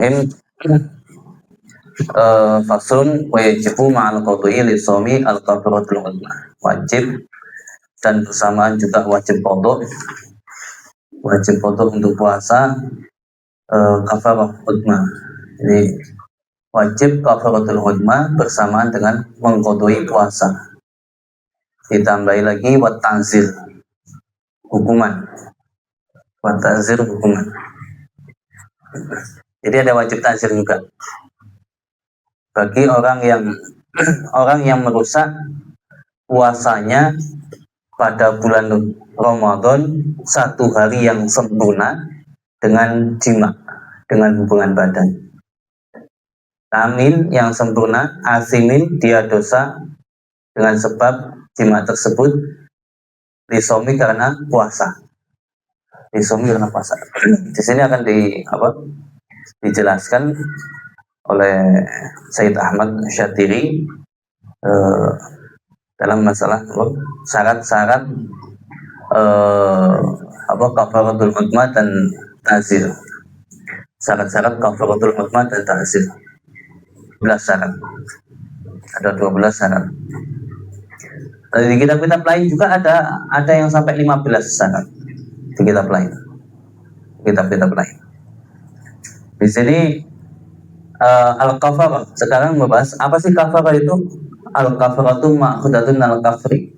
In fasun wajibu ma'al qadhi li shaumi al kafaratul udma. Wajib dan bersamaan juga wajib qadha untuk puasa kafarah udma. Jadi wajib kafaratul udma bersamaan dengan mengqadhi puasa. Ditambahi lagi wat ta'zir, hukuman. Wat ta'zir, hukuman. Jadi ada wajib ta'zir juga bagi orang yang merusak puasanya pada bulan Ramadan satu hari yang sempurna dengan jima, dengan hubungan badan. Amin yang sempurna, asimin dia dosa dengan sebab jima tersebut disomi karena puasa. Disomi karena puasa. Di sini akan dijelaskan oleh Sayyid Ahmad Syatiri dalam masalah syarat-syarat kafaratul udma dan ta'zir. Syarat-syarat kafaratul udma dan ta'zir. 12 syarat. Ada 12 syarat. Di kitab-kitab lain juga ada yang sampai 15 syarat di kitab lain. Kitab-kitab lain. Di sini al-kafarah. Sekarang membahas apa sih kafarah itu? Al-kafaratu ma'khudatun al-kafri.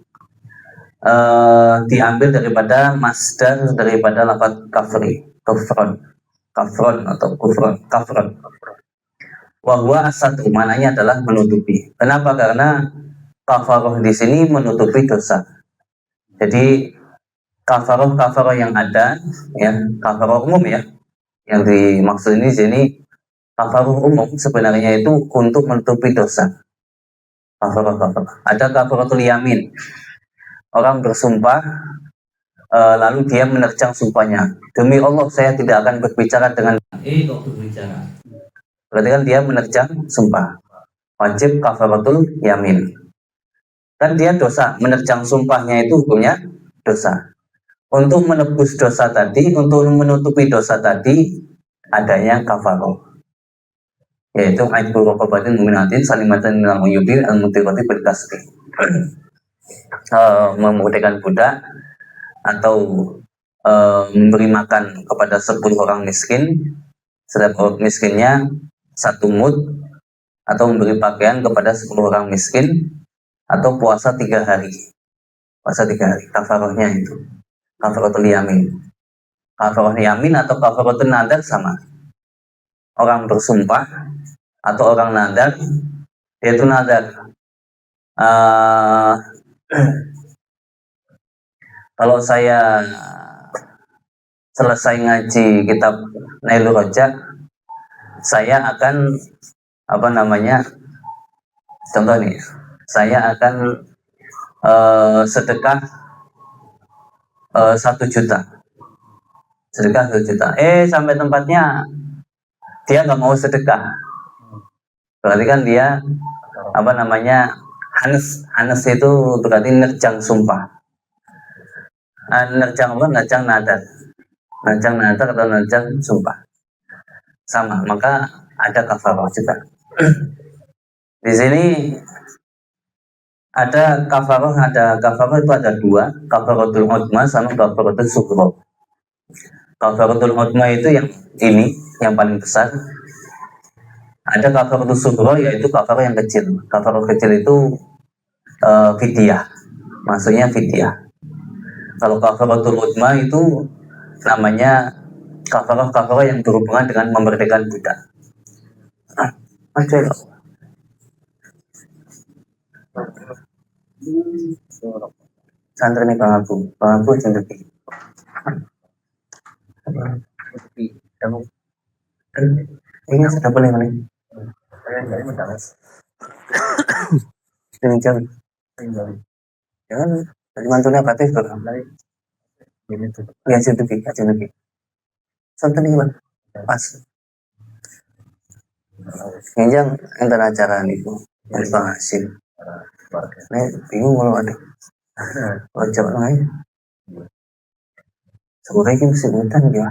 Diambil daripada masdar daripada lafaz kafri, kafron atau kafron. Wahwa asatu, mananya adalah menutupi. Kenapa? Karena kafarah di sini menutupi dosa. Jadi kafarah yang ada, ya kafarah umum ya, yang dimaksud ini sini kafarah umum sebenarnya itu untuk menutupi dosa. Kafarah. Ada kafaratul yamin. Orang bersumpah lalu dia menerjang sumpahnya. Demi Allah saya tidak akan berbicara dengan kok berbicara. Berarti kan dia menerjang sumpah. Wajib kafaratul yamin. Kan dia dosa, menerjang sumpahnya itu hukumnya dosa. Untuk menebus dosa tadi, untuk menutupi dosa tadi adanya kafarah. Yaitu aibul raqabatin mu'minatin salimatan minal uyubi al-mutirati bil kasbi. Memerdekakan budak atau memberi makan kepada 10 orang miskin, setiap orang miskinnya 1 mud, atau memberi pakaian kepada 10 orang miskin, atau puasa 3 hari. Puasa 3 hari, kafarahnya itu. Kafaratul yamin. Kafarah yamin atau kafaratul nadar sama. Orang bersumpah atau orang nadar, yaitu nadar. Kalau saya selesai ngaji kitab Nailul Rojak, saya akan contoh nih, saya akan sedekah 1 juta, sedekah 1 juta. Sampai tempatnya dia nggak mau sedekah, berarti kan dia hanes itu berarti nerjang sumpah. Nerjang nadar atau nerjang sumpah sama, maka ada kafarah juga. Di sini ada kafarah itu ada 2, kafaratul udma sama kafaratul sughra. Kafaratul udma itu yang paling besar. Ada kafaratul sughra yaitu kafarah yang kecil. Kafarah kecil itu fidyah, maksudnya fidyah. Kalau kafaratul udma itu namanya kafarah yang berhubungan dengan memerdekakan budak. Santri nih Bang Abu jangan lebih. Ini sudah boleh nih. Jangan. Jangan. Tadi mantunya batis tuh. Ya aja lebih. Santri nih Bang. Pas. Yang antara acara itu yang Bang Hasim. Nih bingung kalau ada. Wajib lain. Sebenarnya mesti hutan ya.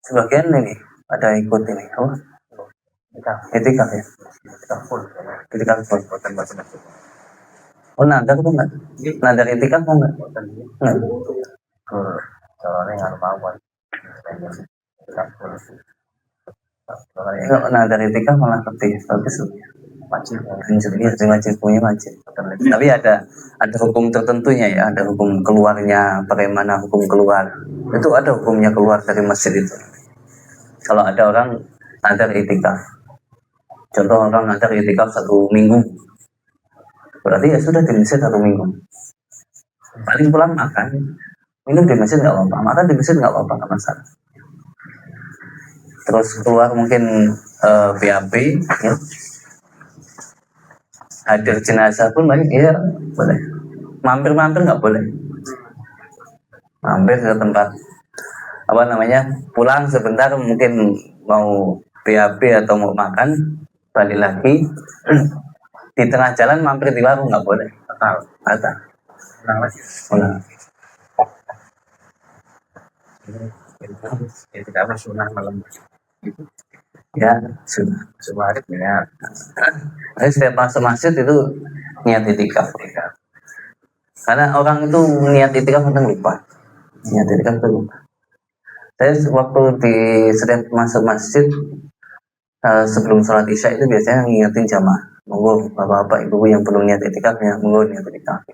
Sebagian ini ada ikut ini apa? Etika ya. Etika full. Oh nadar tuh enggak? Nadar etika mau enggak? Enggak. Kalau nadar etika malah lebih bagus loh. Wajib punya wajib. Tapi ada hukum tertentunya ya, ada hukum keluarnya, bagaimana hukum keluar. Itu ada hukumnya keluar dari masjid itu. Kalau ada orang nadar itikaf, contoh orang nadar itikaf 1 minggu, berarti ya sudah di masjid 1 minggu. Paling pulang makan, minum di masjid nggak apa-apa, makan di masjid nggak apa-apa, nggak masalah. Terus keluar mungkin BAB, ya. Hadir jenazah pun banyak, ya boleh. Mampir-mampir nggak boleh. Mampir ke tempat apa namanya, pulang sebentar mungkin mau BAB atau mau makan, balik lagi di tengah jalan mampir di warung nggak boleh. Batal. Ulang. Tidak ada sunnah malam. Ya sunnah. Sunnah ya. Jadi setiap masuk masjid itu niat itikaf. Karena orang itu niat itikaf kadang lupa. Niat itikaf itu lupa. Saya waktu di setiap masuk masjid sebelum sholat isya itu biasanya ngingetin jamaah, monggo bapak-bapak ibu yang belum niat itikafnya, monggo niat itikaf.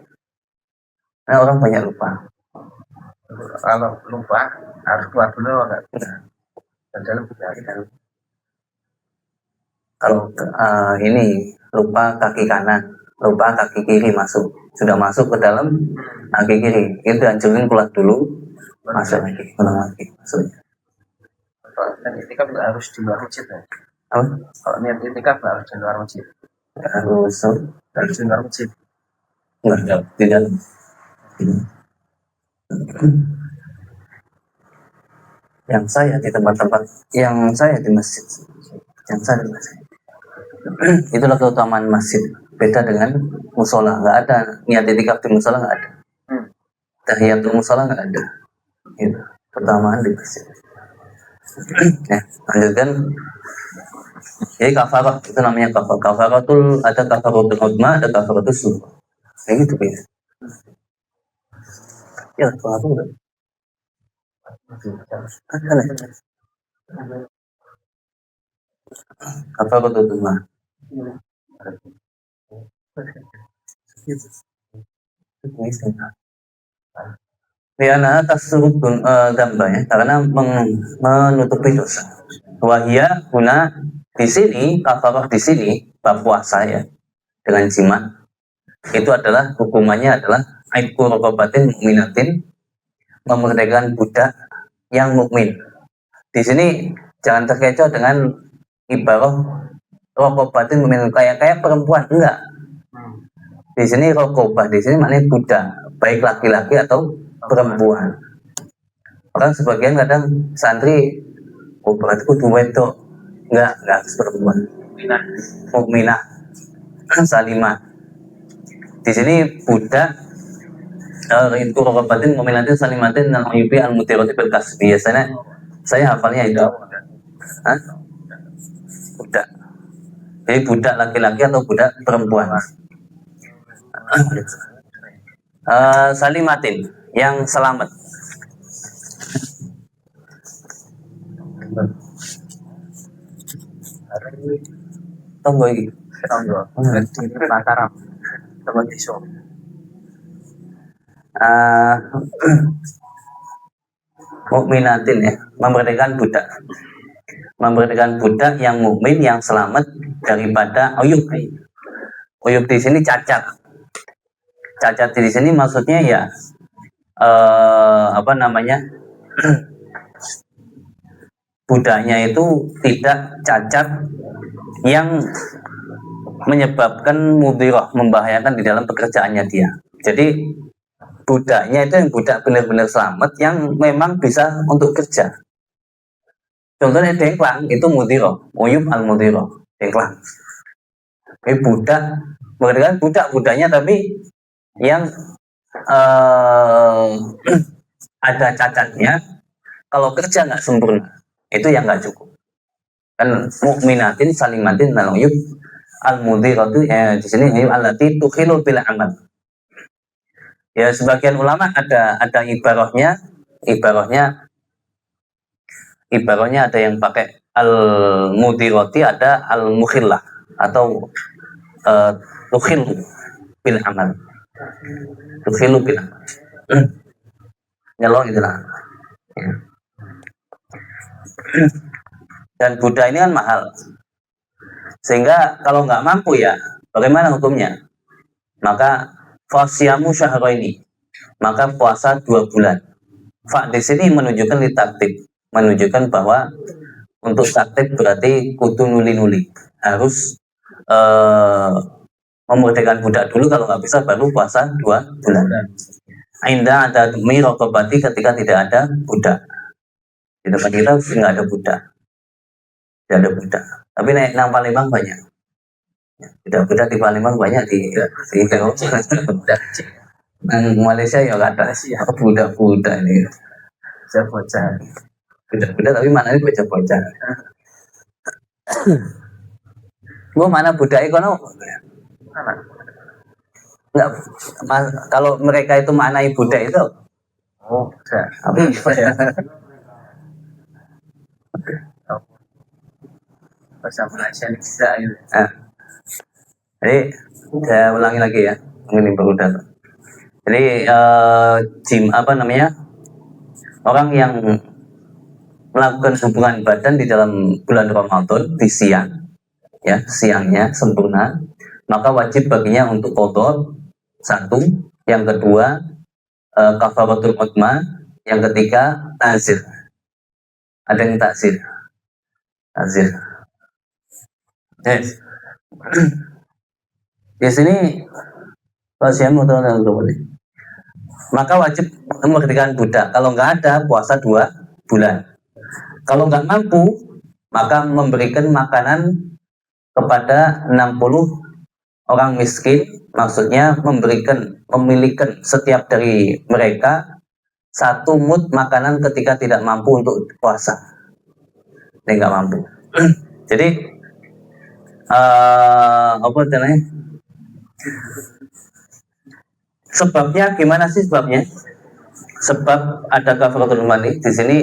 Nah orang banyak lupa. Kalau lupa harus keluar dulu enggak bisa. Dan dalam bisa. Kalau ini lupa kaki kanan, lupa kaki kiri masuk, sudah masuk ke dalam kaki kiri, itu anjurin keluar dulu, masuk lagi, ulang lagi, maksudnya. Kalau niat itikaf nggak harus di luar masjid ya? Apa? Kalau niat itikaf nggak harus di luar masjid? Harus di luar masjid. Enggak, tidak. Yang saya di tempat-tempat, yang saya di masjid, yang saya di masjid. Itulah keutamaan masjid. Beda dengan musola, nggak ada niat itikaf di musola, nggak ada. Tahiyatul musola nggak ada. Itu keutamaan di masjid. Ya, lanjutkan. Jadi kafarah itu namanya kafarah. Kafaratul ada kafaratul udma, ada kafaratul sughra. Kayak gitu ya. Ya, kalau udah. Kafaratul udma. Liana atas surut gambarnya karena menutupi dosa. Wahia guna di sini kafarah di sini bab puasa ya dengan jima itu adalah hukumannya adalah aibku rokobatin mukminatin, memerdekakan budak yang mukmin. Di sini jangan terkecoh dengan ibarat rokobatin mukmin kayak perempuan, enggak. Di sini rokobah di sini maknanya budak, baik laki-laki atau perempuan. Orang sebagian kadang santri, oh berarti kudu wedok. Enggak harus perempuan. Mukminah, salimah. Di sini budak itu rokobatin mukminatin salimatin dan yubi al mutiroti berkas. Biasanya saya hafalnya itu. Hah? Budak. Jadi budak laki-laki atau budak perempuan. Salimatin yang selamat. Tunggu ini. Mukminatin ya, memerdekakan budak yang mukmin yang selamat daripada uyub. Uyub di sini cacat. Cacat di sini maksudnya ya apa namanya? Budaknya itu tidak cacat yang menyebabkan mudhirah, membahayakan di dalam pekerjaannya dia. Jadi budaknya itu yang budak benar-benar selamat yang memang bisa untuk kerja. Contohnya dengklang itu mudiro, uyub al mudiro, dengklang. Ini budak, bukan budaknya tapi yang ada cacatnya. Kalau kerja nggak sempurna, itu yang nggak cukup. Kan mukminatin salimatin uyub al mudiro itu di sini uyub allati tukhilu bil amal. Ya sebagian ulama ada ibaratnya ada yang pakai al mudiroti, ada al mukhillah atau tukhilu bil amal, tukhilu bil amal. Nyelok gitu lah. Ya. Dan Buddha ini kan mahal, sehingga kalau nggak mampu ya bagaimana hukumnya? Maka fasyamu syahraini, maka puasa 2 bulan. Fa di sini menunjukkan litaktik, menunjukkan bahwa untuk taktik berarti kudu nuli-nuli, harus memerdekakan budak dulu, kalau nggak bisa baru puasa 2 bulan. Indah ada demi rokobati ketika tidak ada budak. Di tempat kita nggak ada budak, tidak ada budak. Tapi nang Palembang banyak. Budak-budak di Palembang banyak di nang Malaysia ya kata budak-budak ini. Bocah-bocah. Budak-budak tapi mana ini bocah-bocah. Gua mana budak ekono? Enggak, kalau mereka itu maknai budak itu. Oh, budak. Apa ya? Bahasa Malaysia bisa gitu. Jadi saya ulangi lagi ya, ini berudah. Jadi orang yang melakukan hubungan badan di dalam bulan Ramadan di siang, ya siangnya sempurna, maka wajib baginya untuk qadha 1, yang kedua kafaratul utma, yang ketiga ta'zir. Ada yang ta'zir. Yes. Di sini maka wajib memerdekakan budak. Kalau nggak ada, puasa 2 bulan. Kalau nggak mampu, maka memberikan makanan kepada 60 orang miskin. Maksudnya memiliki setiap dari mereka 1 mud makanan ketika tidak mampu untuk puasa. Ini nggak mampu. Jadi apa namanya? Sebabnya gimana sih sebabnya? Sebab ada kafaratul mani di sini.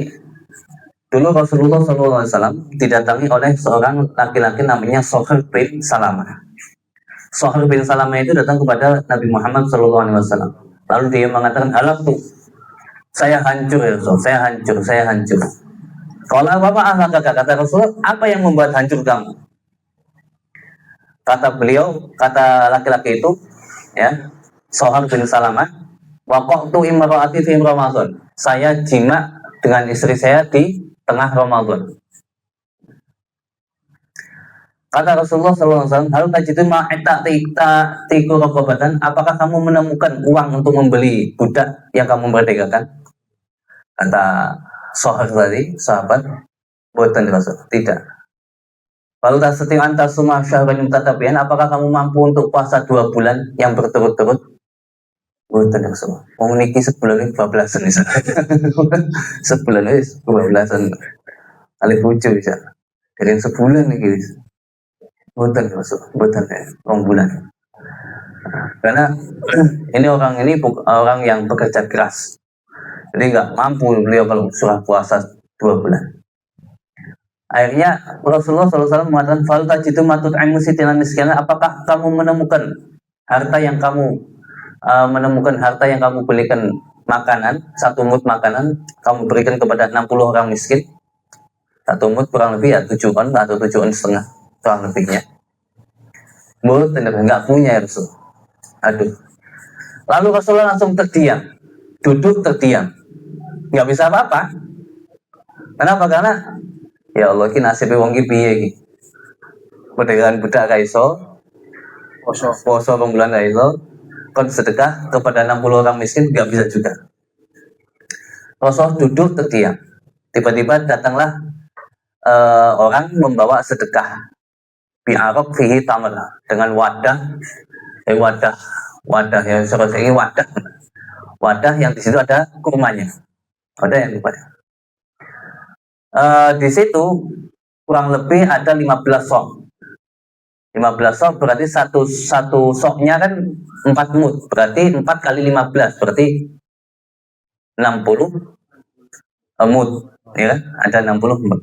Dulu Rasulullah SAW didatangi oleh seorang laki-laki namanya Sohail bin Salamah. Sohail bin Salamah itu datang kepada Nabi Muhammad SAW. Lalu dia mengatakan, halaktu, saya hancur ya Rasul, saya hancur. Kalau apa kata Rasulullah, apa yang membuat hancur kamu? Kata beliau, kata laki-laki itu, ya, Sohail bin Salamah, waqa'tu imra'ati fi Ramadan. Saya jima dengan istri saya di tengah Ramadan. Kata Rasulullah SAW, hal tajidu ma'ita tiku rokobatan, apakah kamu menemukan uang untuk membeli budak yang kamu merdekakan? Kata Sohail tadi, sahabat, buatan Rasul, tidak. Lalu tak setiap antar semua syahran mutatabian, apakah kamu mampu untuk puasa 2 bulan yang berturut-turut? Buatan Rasul, memiliki sebulan ini 12-an misalnya. Sebulan ini 12-an kali 7 bisa. Dari sebulan lagi. Buatan Rasul, buatan ya, bulan. Karena ini orang yang bekerja keras. Jadi nggak mampu beliau kalau sudah puasa 2 bulan. Akhirnya Rasulullah SAW mengatakan, "Fal tajidu matut aimusitina miskina, apakah kamu menemukan harta yang kamu belikan makanan, 1 mud makanan kamu berikan kepada 60 orang miskin?" 1 mud kurang lebih ya 7 on atau 7 on setengah kurang lebihnya. Nggak punya ya Rasul. Aduh. Lalu Rasulullah langsung terdiam, duduk terdiam, nggak bisa apa-apa. Kenapa? Karena ya Allah, ini nasibnya wong iki piye iki? Perdagangan budak ka iso, poso bulan ka iso, kon sedekah kepada 60 orang miskin nggak bisa juga. Rasul duduk terdiam. Tiba-tiba datanglah orang membawa sedekah bi'arok fihi tamr, dengan wadah ya, ini wadah yang di situ ada kurmanya, ada yang kurmanya. Di situ kurang lebih ada 15 sok. 15 sok berarti satu soknya kan 4 mud, berarti 4 kali 15 berarti 60 mud, ya kan? Ada 60 mud.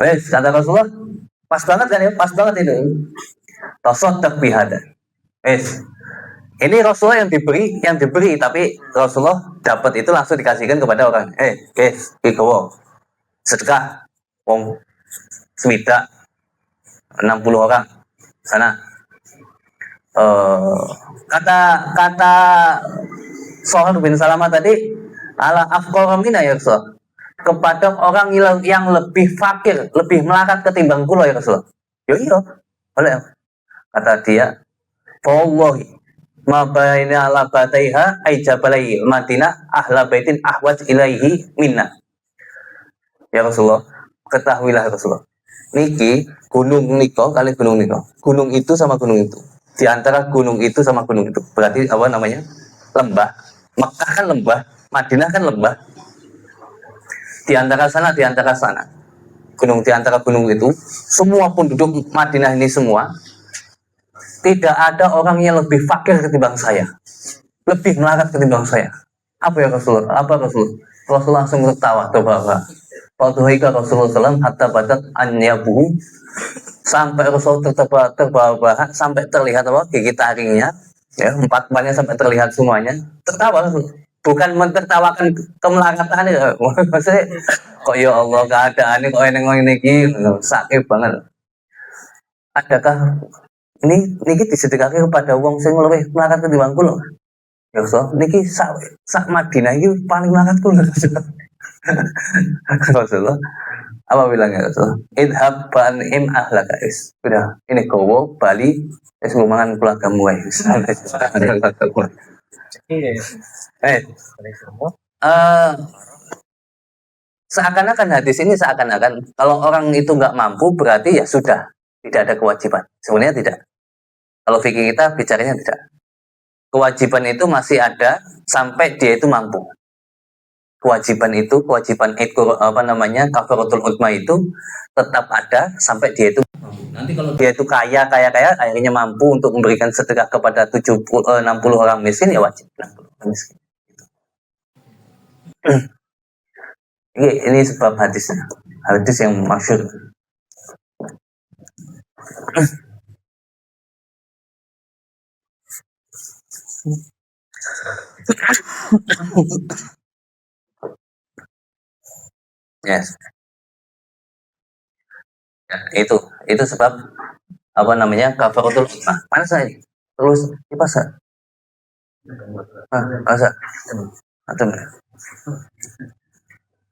Wes, kata Rasulullah, pas banget kan ya, pas banget itu. Tasaddaq bihada. Wes, ini Rasulullah yang diberi, tapi Rasulullah dapat itu langsung dikasihkan kepada orang. Guys, ikowo sedekah wong semida 60 orang sana. Kata Sohar bin Salamah tadi, ala afqara mina ya Rasul, kepada orang yang lebih fakir, lebih melarat ketimbang kula ya Rasul. Yo iya, boleh. Kata dia, wallahi ma baina labataiha ay jabalai Madinah ahla baitin ahwaj ilaihi minna. Ya Rasulullah, ketahuilah Rasulullah, niki gunung niko kali gunung niko, gunung itu sama gunung itu, di antara gunung itu sama gunung itu berarti apa namanya, lembah. Mekah kan lembah, Madinah kan lembah, di antara sana gunung, di antara gunung itu semua penduduk Madinah ini semua tidak ada orang yang lebih fakir ketimbang saya, lebih melarat ketimbang saya. Apa ya Rasulullah? Apa Rasulullah langsung tertawa, terbawa. Fadhuhika Rasulullah SAW hatta badat anyabuhu, sampai Rasul terbawa-bawa sampai terlihat apa, gigi taringnya, ya, 4-4-nya sampai terlihat semuanya. Tertawa, bukan mentertawakan kemelaratan ya. Maksudnya kok ya Allah keadaan ini kok ini sakit banget. Adakah ini disedekahke kepada wong sing luwih melarat ketimbang kula? Ya Rasul, niki sak Madinah iki paling melarat kula. Rasulullah apa bilangnya Rasul? Idhab ban'im ahlaka is. Udah, ini kowo Bali wis ngumangan keluargamu wae. Seakan-akan hadis ini seakan-akan kalau orang itu nggak mampu berarti ya sudah tidak ada kewajiban. Sebenarnya tidak. Kalau fikih kita bicaranya tidak. Kewajiban itu masih ada sampai dia itu mampu. Kewajiban apa namanya, kafaratul utma itu tetap ada sampai dia itu mampu. Nanti kalau dia itu kaya akhirnya mampu untuk memberikan sedekah kepada 60 orang miskin, ya wajib 60 orang miskin. Ini sebab hadis yang masyhur. Yes. Ya, itu sebab apa namanya, kafaratul utma. Mana saya terus di pasar? Pasar. Atau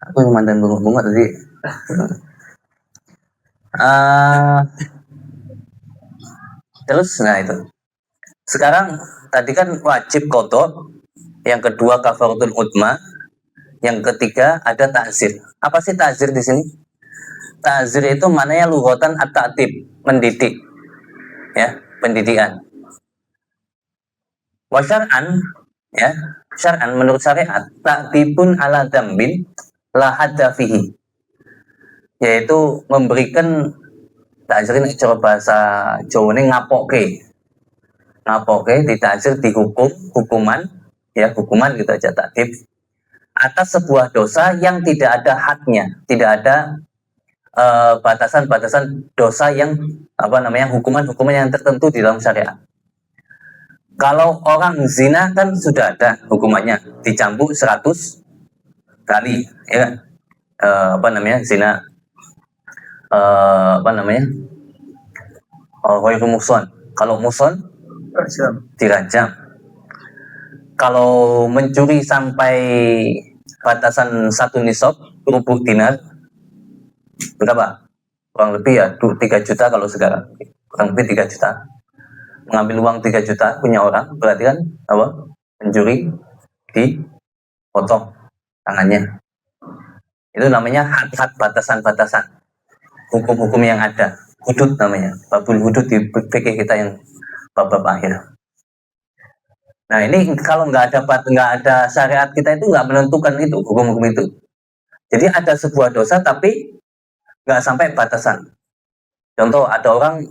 aku yang mantan bunga tadi. Terus nah itu. Sekarang tadi kan wajib qadha, yang kedua kafaratul utma, yang ketiga ada ta'zir. Apa sih ta'zir di sini? Ta'zir itu maknanya lughatan at-ta'tib, mendidik. Ya, pendidikan. Wa syar'an, ya, syar'an menurut syariat, ta'tibun ala dzambin la hadda fihi. Yaitu memberikan ta'zir ini cara bahasa Jawa ini ngapoke, ditakzir, dihukum, hukuman gitu aja, ta'dib, atas sebuah dosa yang tidak ada hadnya, tidak ada batasan-batasan dosa yang apa namanya, hukuman yang tertentu di dalam syariat. Kalau orang zina kan sudah ada hukumannya, dicambuk 100 kali, ya kan? Apa namanya, zina apa namanya, muson. Kalau muson dirajam. Kalau mencuri sampai batasan 1 nisab, rubuh dinar, berapa? Kurang lebih ya 3 juta kalau sekarang. Kurang lebih 3 juta. Mengambil uang 3 juta punya orang, berarti kan apa? Mencuri, dipotong tangannya. Itu namanya had-had, batasan-batasan hukum-hukum yang ada. Hudud namanya, babul hudud di fikih kita yang bab-bab akhir. Nah ini kalau nggak ada syariat kita itu nggak menentukan itu hukum-hukum itu. Jadi ada sebuah dosa tapi nggak sampai batasan. Contoh ada orang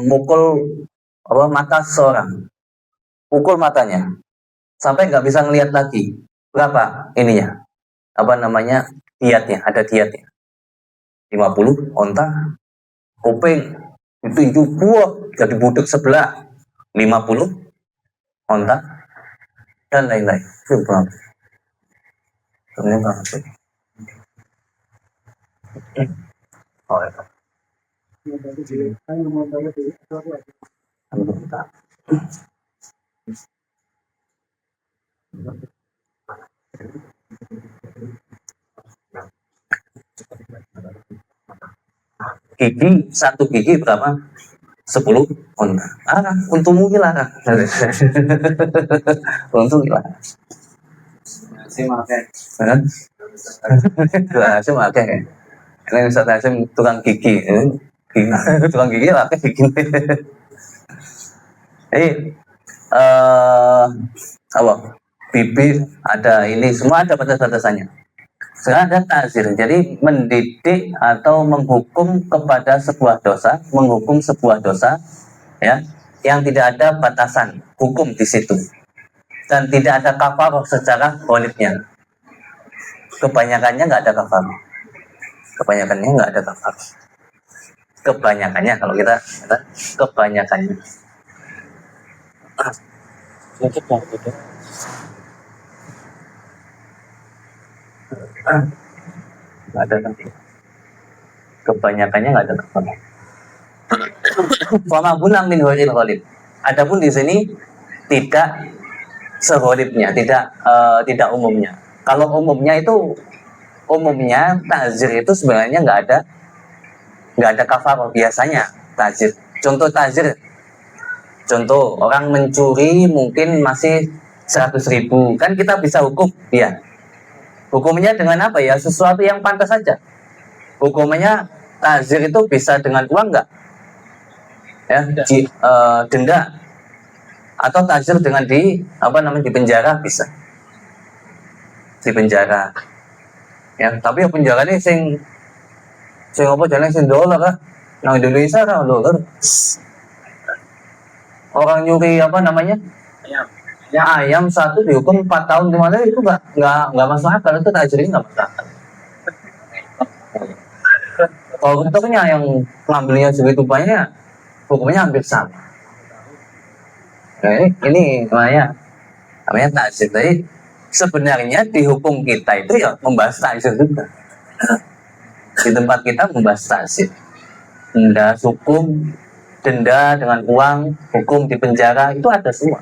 mukul mata seseorang, pukul matanya sampai nggak bisa ngelihat lagi. Berapa ininya? Apa namanya, diatnya? Ada diatnya. 50 onta, kuping itu buah jadi budek sebelah, 50 onta dan lain-lain. Itu berapa? Ini berapa sih? Oh, ya. Satu gigi berapa? 10 onta. Untungmu gila kan? Untung gila. Saya makan. Hasim akeh. Ini Ustaz Hasim tukang gigi. Tukang gigi lah gigi. Apa? Bibir ada, ini semua ada batas-batasannya. Sekarang ada ta'zir. Jadi mendidik atau menghukum kepada sebuah dosa, menghukum sebuah dosa ya, yang tidak ada batasan hukum di situ. Dan tidak ada kafarah secara ghalibnya. Kebanyakannya nggak ada kafarah. Kebanyakannya nggak ada kafarah. Kebanyakannya kalau kita kebanyakannya. Nggak ada nanti. Kebanyakannya nggak ada kafarah. Fama bunang min ghairil ghalib. Adapun di sini tidak seghalibnya, tidak umumnya. Kalau umumnya ta'zir itu sebenarnya nggak ada kafarah biasanya ta'zir. Contoh orang mencuri mungkin masih 100.000, kan kita bisa hukum dia. Hukumnya dengan apa ya? Sesuatu yang pantas saja. Hukumnya ta'zir itu bisa dengan uang nggak? Ya, denda. Atau ta'zir dengan di penjara bisa. Di penjara. Ya, tapi penjara ini sing apa jalan sing dolar lah. Nang Indonesia kan dolar. Orang nyuri ayam satu dihukum 4 tahun 5 tahun, itu nggak masuk akal. Itu ta'zir nggak masuk akal. Kalau bentuknya yang ngambilnya segitu banyak, hukumnya hampir sama. Nah, ini namanya ta'zir. Jadi sebenarnya di hukum kita itu ya membahas ta'zir juga. Di tempat kita membahas ta'zir. Denda dengan uang, hukum di penjara, itu ada semua.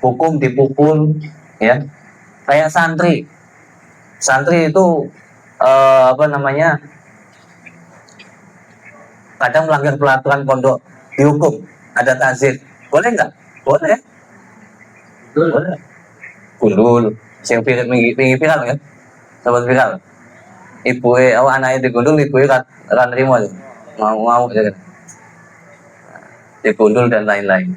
Hukum dipukul, ya. Kayak santri. Santri itu kadang melanggar peraturan pondok, dihukum, ada ta'zir. Boleh nggak? Boleh. Boleh. Gundul, sing pinggir viral kan? Sobat viral. Anaknya digundul, ibu kan terima aja. Mau aja kan. Digundul dan lain-lain.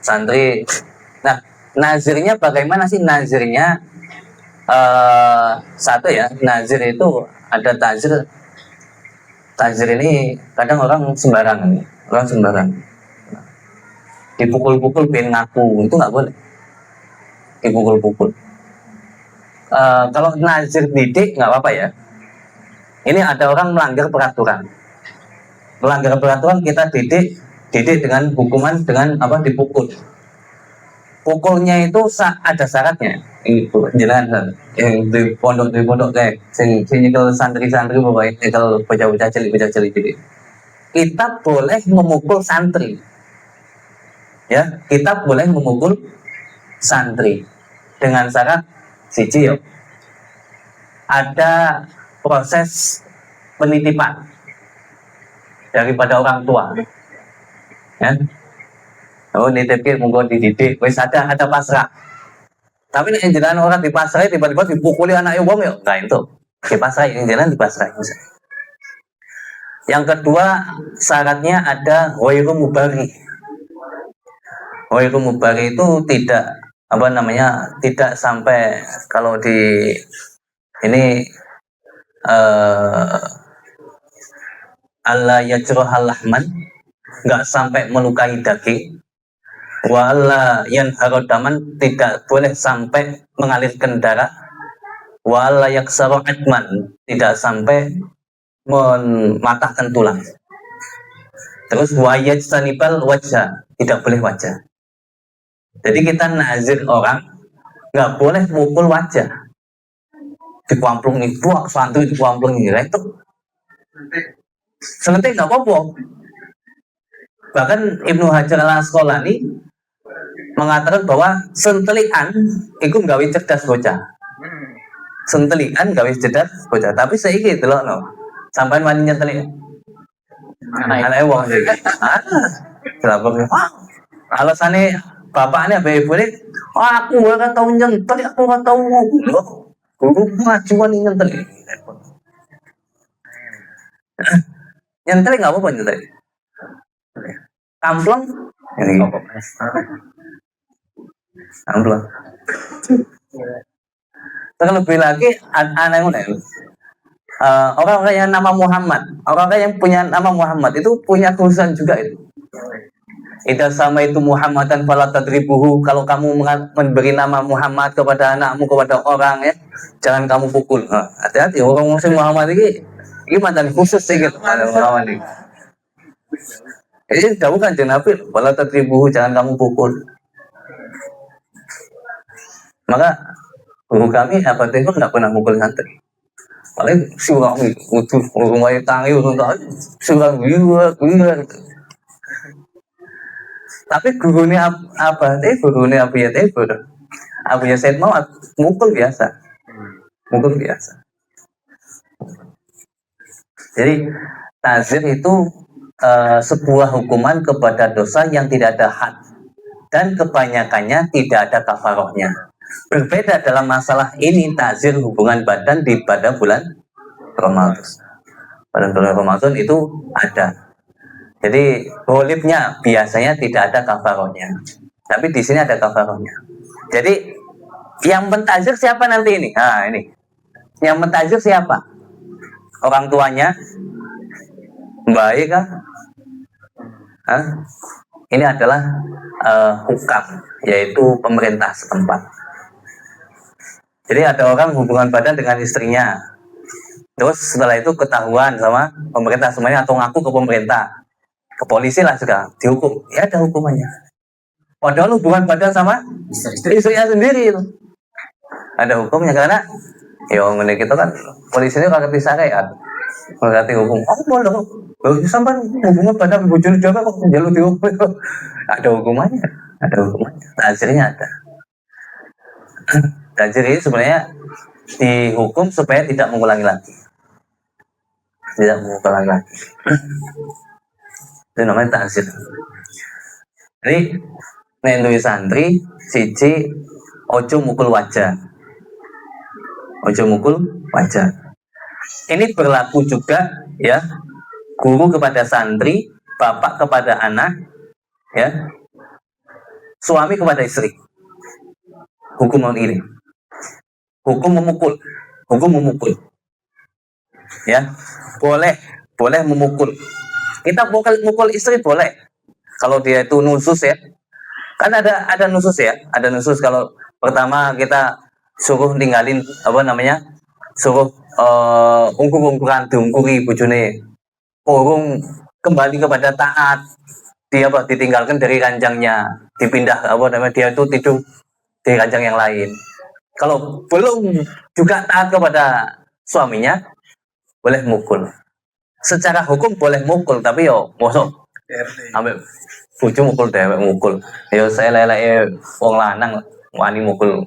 Santri. Nah, nazirnya bagaimana sih nazirnya? Satu ya, nazir itu ada ta'zir. Ta'zir ini kadang orang sembarangan. Dipukul-pukul pengen ngaku, itu nggak boleh. Dipukul-pukul. Kalau nazir didik nggak apa-apa ya. Ini ada orang melanggar peraturan. Melanggar peraturan kita didik dengan hukuman dengan dipukul. Pukulnya itu ada syaratnya. Itu jangan yang di pondok kayak sing nyekel santri-santri, pokoknya nyekel bocah-bocah cilik gitu. Kita boleh memukul santri. Ya, kita boleh memukul santri dengan syarat siji ya. Ada proses penitipan. daripada orang tua. Ya. Oh, nitipke monggo dididik, wis ada pasrah. Tapi nek jenengan orang dipasrahi tiba-tiba dipukuli anake wong ya enggak itu. Dipasrahi jenengan dipasrahi. Yang kedua syaratnya ada ghairu mubari. Ghairu mubari itu tidak tidak sampai kalau di ini alla yajrohal lahman, nggak sampai melukai daging, wala yanharu daman, tidak boleh sampai mengalirkan darah, wala yaksaru adman, tidak sampai mematahkan tulang. Terus wayaj sanibal wajah, tidak boleh wajah. Jadi kita nazir orang nggak boleh mukul wajah, dikuamplung itu santri dikuamplung ini itu selentik nggak apa-apa. Bahkan Ibnu Hajar al Asqalani mengatakan bahwa sentelikan itu gawe cerdas bocah. Sentelikan gawe cerdas bocah. Tapi saiki delokno. Sampeyan wani nyentelik. Anake wong iki. Alasane bapaknya ibu-ibu aku ora tau nyentelik, aku ora tau ngono. Guru ngajuan nyentelik. Nyentelik enggak apa-apa nyentelik. Kampleng ini kampleng. Terlebih lagi anak orang-orang yang nama Muhammad, orang-orang yang punya nama Muhammad itu punya khususan juga itu. Idza sama itu Muhammadan fala tadribuhu, kalau kamu memberi nama Muhammad kepada anakmu, kepada orang ya, jangan kamu pukul. Hati-hati orang muslim Muhammad ini mantan khusus sih gitu. Muhammad ini. Ini jauh kan Nabi, fala tadribuhu, jangan kamu pukul. Maka guru kami apa itu nggak pernah mukul santri. Paling surang itu rumah tangi untuk surang gila. Tapi gurunya apa? Gurunya Abu Yazid Abu Yazid mau mukul biasa. Jadi tazir itu sebuah hukuman kepada dosa yang tidak ada had dan kebanyakannya tidak ada kafarohnya. Berbeda dalam masalah ini tazir hubungan badan pada bulan Ramadan. Pada bulan Ramadan itu ada. Jadi golibnya biasanya tidak ada kafarohnya, tapi di sini ada kafarohnya. Jadi yang mentazir siapa nanti ini? Nah ini, yang mentazir siapa? Orang tuanya, baik kah? Ini adalah hukam, yaitu pemerintah setempat. Jadi ada orang hubungan badan dengan istrinya, terus setelah itu ketahuan sama pemerintah semuanya atau ngaku ke pemerintah. Ke polisi lah sekarang dihukum, ya ada hukumannya. Padahal hubungan badan sama istrinya sendiri itu ada hukumnya karena ya ngene kita kan polisinya kagak bisa kayak berarti hukum. Oh boleh, sampai hubungan badan bojone dhewe kok njaluk dihukum. Ada hukumannya, Tazirnya ada. Tazir ini sebenarnya dihukum supaya tidak mengulangi lagi. Itu namanya ta'zir. Jadi nek duwe santri siji ojo mukul wajah. Ini berlaku juga ya, guru kepada santri, bapak kepada anak, ya, suami kepada istri. Hukum ini. Hukum memukul. Ya, boleh memukul. Kita mukul istri boleh. Kalau dia itu nusus ya. Kan ada nusus ya. Ada nusus kalau pertama kita suruh ninggalin suruh ungkur-ungkuran diungkuri bojone. Urung kembali kepada taat. Dia ditinggalkan dari ranjangnya, dipindah dia itu tidur di ranjang yang lain. Kalau belum juga taat kepada suaminya, boleh mukul. Secara hukum boleh mukul, tapi yo mosok ambek bojo mukul dewek mukul. Yo saya leleke wong lanang wani mukul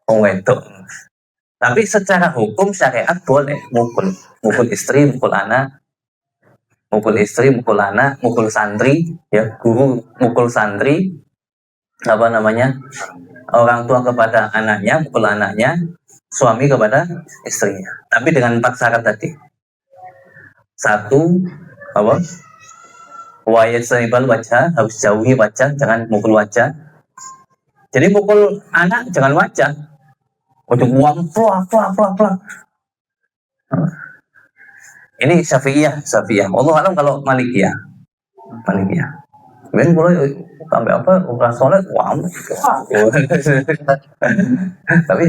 wong wedok. Tapi secara hukum syariat boleh mukul istri, mukul anak, mukul istri, mukul anak, mukul santri, ya guru mukul santri, apa namanya, orang tua kepada anaknya, mukul anaknya, suami kepada istrinya. Tapi dengan 4 syarat tadi. 1, apa? Wajah wajah, harus jauhi wajah, jangan mukul wajah. Jadi mukul anak jangan wajah. Untuk uang plak. Ini Syafi'iyah. Allah alam kalau Malikiyah. Ben mulai sampai apa bukan sholat, wah. Tapi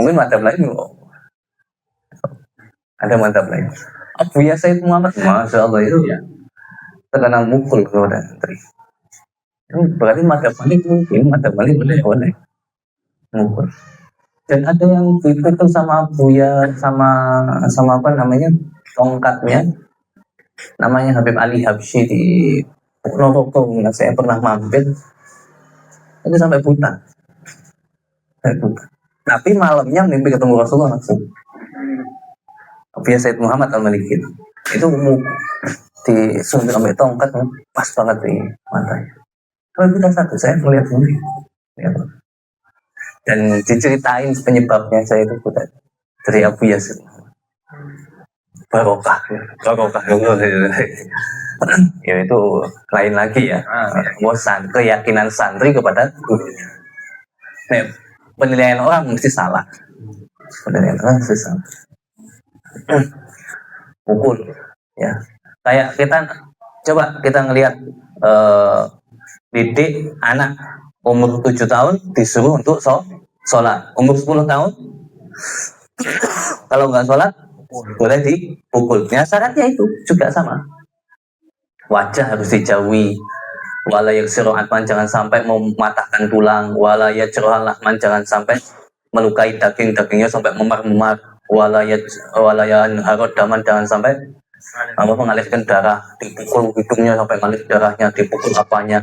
mungkin mantap lain. Ada mantap lain. Abu ya Said Muhammad, masya Allah itu ya terkadang mukul kepada santri. Berarti mata balik boleh mukul. Dan ada yang dipukul sama Abu ya, sama apa namanya, tongkatnya, namanya Habib Ali Habsyi di Ponorogo. Saya pernah mampir, itu sampai buta. Tapi malamnya mimpi ketemu Rasulullah langsung. Abu ya Said Muhammad Al-Maliki itu disuntik sampai tongkat, pas banget di matanya. Kalau kita satu, saya melihat sendiri. Ya. Dan diceritain penyebabnya saya itu bukan dari Abu Yazid. Barokah. Ya itu lain lagi ya. Keyakinan santri kepada gurunya. Nah, penilaian orang mesti salah. Pukul. Ya. Kayak kita ngelihat didik anak umur 7 tahun disuruh untuk sholat, umur 10 tahun kalau nggak sholat boleh dipukul. Ya syaratnya itu juga sama, wajah harus dijauhi, walayak siro'atman jangan sampai mematahkan tulang, walayak lahman jangan sampai melukai dagingnya sampai memar-memar, walayan harot daman jangan sampai mengalirkan darah, dipukul hidungnya sampai ngalir darahnya, dipukul apanya,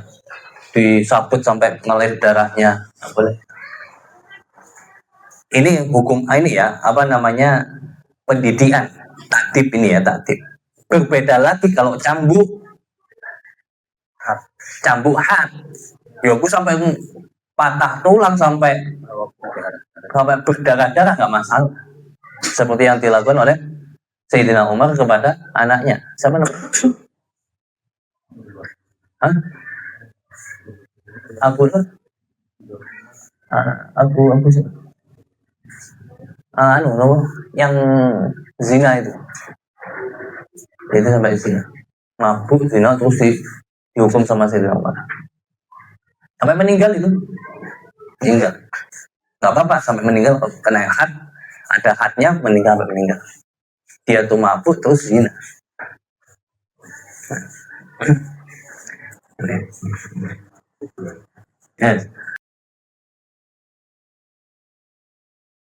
disabut sampai ngalir darahnya, boleh. Ini hukum ini ya, apa namanya, pendidikan, takdib ini ya, takdib. Berbeda lagi kalau cambuk hat, ya aku sampai patah tulang sampai berdarah-darah nggak masalah. Seperti yang dilakukan oleh Sayyidina Umar kepada anaknya. Siapa namanya? Abu yang zina itu sampai zina, mabuk zina terus dihukum sama Sayyidina Umar sampai meninggal nggak apa-apa sampai meninggal, kena had, ada hadnya, meninggal. Dia tuh mabuk terus zina. Yes.